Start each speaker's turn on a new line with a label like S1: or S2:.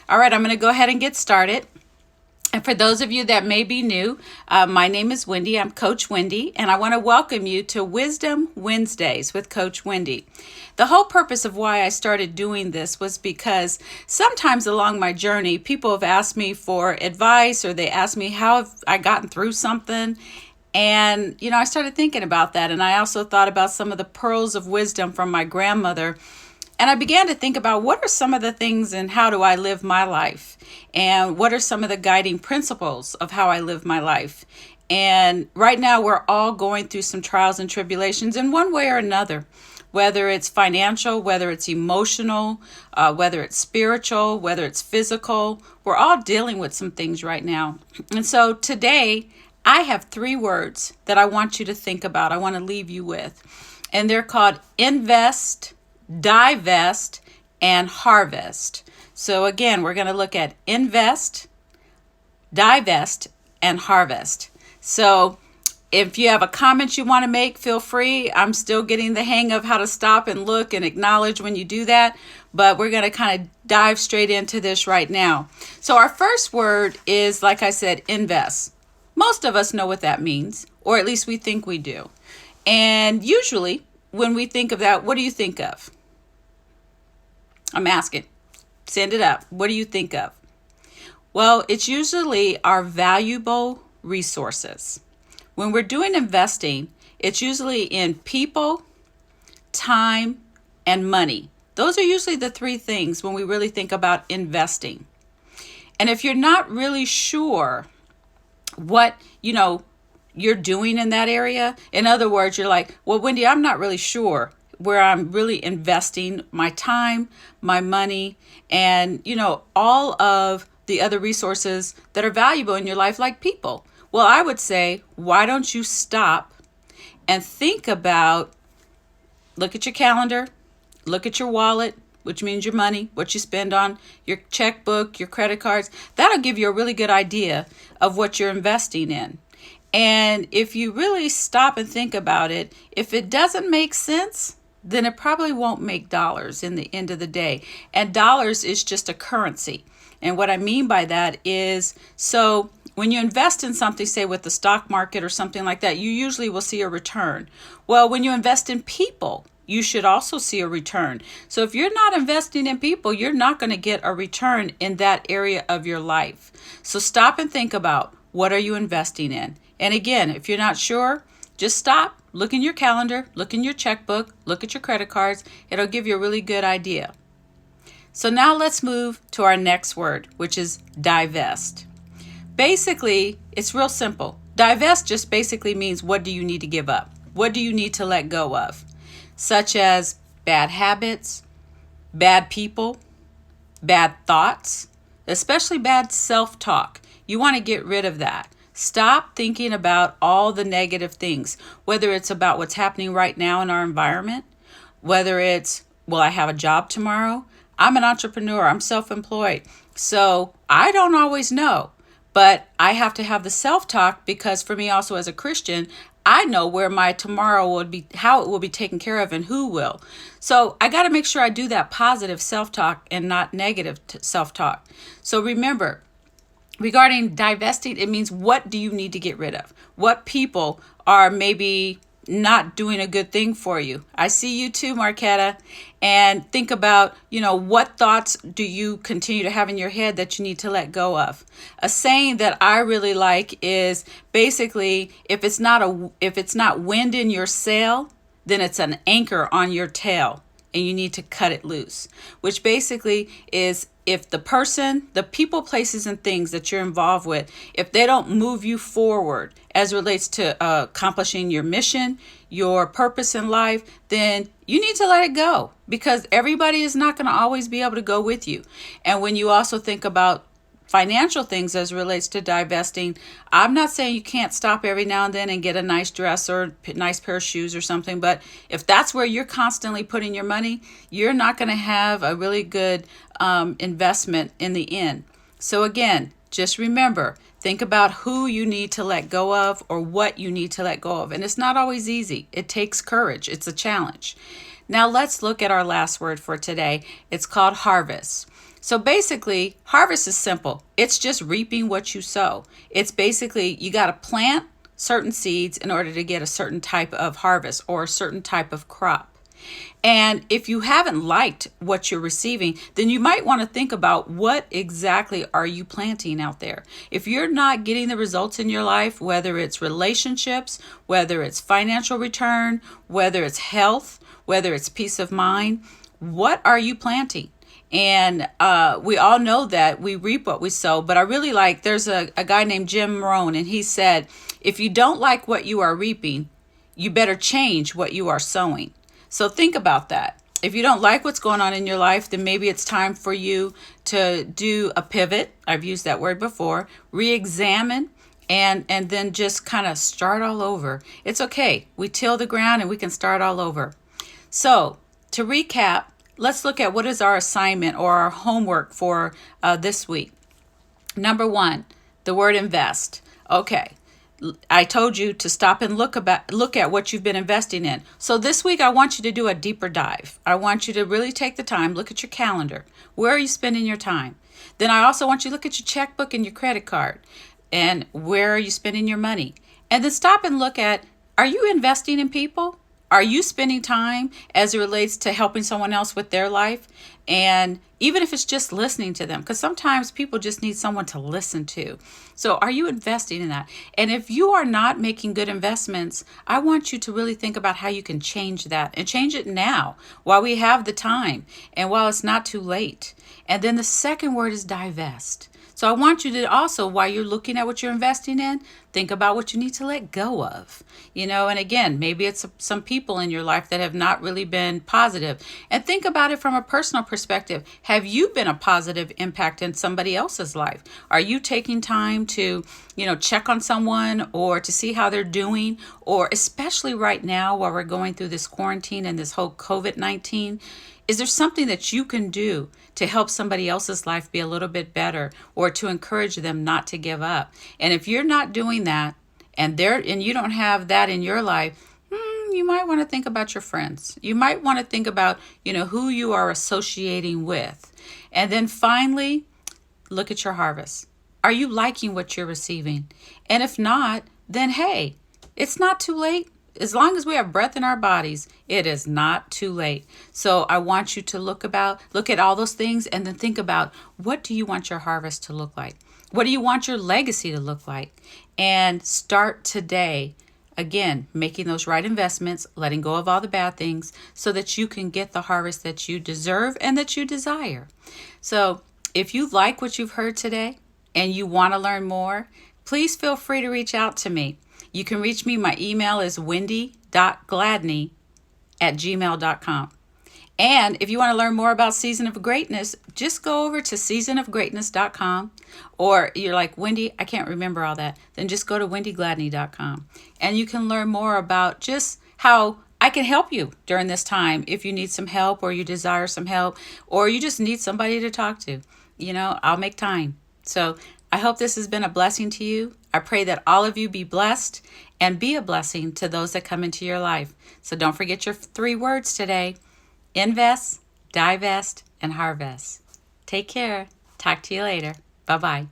S1: All right, I'm going to go ahead and get started. And for those of you that may be new, my name is Wendy. I'm Coach Wendy, and I want to welcome you to Wisdom Wednesdays with Coach Wendy. The whole purpose of why I started doing this was because sometimes along my journey, people have asked me for advice or they ask me how have I gotten through something. And, I started thinking about that. And I also thought about some of the pearls of wisdom from my grandmother. And I began to think about what are some of the things and how do I live my life? And what are some of the guiding principles of how I live my life? And right now we're all going through some trials and tribulations in one way or another, whether it's financial, whether it's emotional, whether it's spiritual, whether it's physical. We're all dealing with some things right now. And so today I have 3 words that I want you to think about. I want to leave you with. And they're called invest, divest, and harvest. So again, we're going to look at invest, divest, and harvest. So if you have a comment you want to make, feel free. I'm still getting the hang of how to stop and look and acknowledge when you do that, but we're going to kind of dive straight into this right now. So our first word is, like I said, invest. Most of us know what that means, or at least we think we do. And usually when we think of that, what do you think of? I'm asking. Send it up. What do you think of? Well, it's usually our valuable resources. When we're doing investing, it's usually in people, time, and money. Those are usually the 3 things when we really think about investing. And if you're not really sure what, you're doing in that area, in other words, you're like, well, Wendy, I'm not really sure where I'm really investing my time, my money, and, all of the other resources that are valuable in your life, like people. Well, I would say, why don't you stop and think about, look at your calendar, look at your wallet, which means your money, what you spend on your checkbook, your credit cards. That'll give you a really good idea of what you're investing in. And if you really stop and think about it, if it doesn't make sense, then it probably won't make dollars in the end of the day. And dollars is just a currency. And what I mean by that is, so when you invest in something, say with the stock market or something like that, you usually will see a return. Well, when you invest in people, you should also see a return. So if you're not investing in people, you're not going to get a return in that area of your life. So stop and think about, what are you investing in? And again, if you're not sure, just stop, look in your calendar, look in your checkbook, look at your credit cards. It'll give you a really good idea. So now let's move to our next word, which is divest. Basically, it's real simple. Divest just basically means, what do you need to give up? What do you need to let go of? Such as bad habits, bad people, bad thoughts, especially bad self-talk. You want to get rid of that. Stop thinking about all the negative things, whether it's about what's happening right now in our environment, whether it's, will I have a job tomorrow? I'm an entrepreneur. I'm self-employed. So I don't always know, but I have to have the self-talk because for me also as a Christian, I know where my tomorrow will be, how it will be taken care of and who will. So I got to make sure I do that positive self-talk and not negative self-talk. So remember, regarding divesting, it means, what do you need to get rid of? What people are maybe not doing a good thing for you? I see you too, Marquetta. And think about, what thoughts do you continue to have in your head that you need to let go of? A saying that I really like is basically, if it's not wind in your sail, then it's an anchor on your tail and you need to cut it loose, which basically is, if the person, the people, places, and things that you're involved with, if they don't move you forward as relates to accomplishing your mission, your purpose in life, then you need to let it go, because everybody is not going to always be able to go with you. And when you also think about financial things as relates to divesting, I'm not saying you can't stop every now and then and get a nice dress or a nice pair of shoes or something, but if that's where you're constantly putting your money, you're not going to have a really good investment in the end. So again, just remember, think about who you need to let go of or what you need to let go of. And it's not always easy. It takes courage. It's a challenge. Now let's look at our last word for today. It's called harvest. So basically, harvest is simple. It's just reaping what you sow. It's basically you got to plant certain seeds in order to get a certain type of harvest or a certain type of crop. And if you haven't liked what you're receiving, then you might want to think about what exactly are you planting out there. If you're not getting the results in your life, whether it's relationships, whether it's financial return, whether it's health, whether it's peace of mind, what are you planting? And we all know that we reap what we sow. But I really like, there's a guy named Jim Rohn, and he said, if you don't like what you are reaping, you better change what you are sowing. So think about that. If you don't like what's going on in your life, then maybe it's time for you to do a pivot. I've used that word before. Re-examine and then just kind of start all over. It's okay. We till the ground and we can start all over. So to recap, let's look at what is our assignment or our homework for this week. Number 1, the word invest. Okay. I told you to stop and look at what you've been investing in. So this week, I want you to do a deeper dive. I want you to really take the time, look at your calendar. Where are you spending your time? Then I also want you to look at your checkbook and your credit card. And where are you spending your money? And then stop and look at, are you investing in people? Are you spending time as it relates to helping someone else with their life? And even if it's just listening to them, because sometimes people just need someone to listen to. So are you investing in that? And if you are not making good investments, I want you to really think about how you can change that and change it now while we have the time and while it's not too late. And then the second word is divest. So I want you to also, while you're looking at what you're investing in, think about what you need to let go of. And again, maybe it's some people in your life that have not really been positive. And think about it from a personal perspective. Have you been a positive impact in somebody else's life? Are you taking time to, check on someone or to see how they're doing? Or especially right now while we're going through this quarantine and this whole COVID-19, is there something that you can do to help somebody else's life be a little bit better or to encourage them not to give up? And if you're not doing that and you don't have that in your life, you might want to think about your friends. You might want to think about, who you are associating with. And then finally, look at your harvest. Are you liking what you're receiving? And if not, then hey, it's not too late. As long as we have breath in our bodies, it is not too late. So I want you to look at all those things and then think about, what do you want your harvest to look like? What do you want your legacy to look like? And start today, again, making those right investments, letting go of all the bad things so that you can get the harvest that you deserve and that you desire. So if you like what you've heard today and you want to learn more, please feel free to reach out to me. You can reach me. My email is wendy.gladney@gmail.com. And if you want to learn more about Season of Greatness, just go over to seasonofgreatness.com. Or you're like, Wendy, I can't remember all that. Then just go to wendygladney.com. And you can learn more about just how I can help you during this time if you need some help or you desire some help or you just need somebody to talk to. I'll make time. So I hope this has been a blessing to you. I pray that all of you be blessed and be a blessing to those that come into your life. So don't forget your 3 words today: invest, divest, and harvest. Take care. Talk to you later. Bye-bye.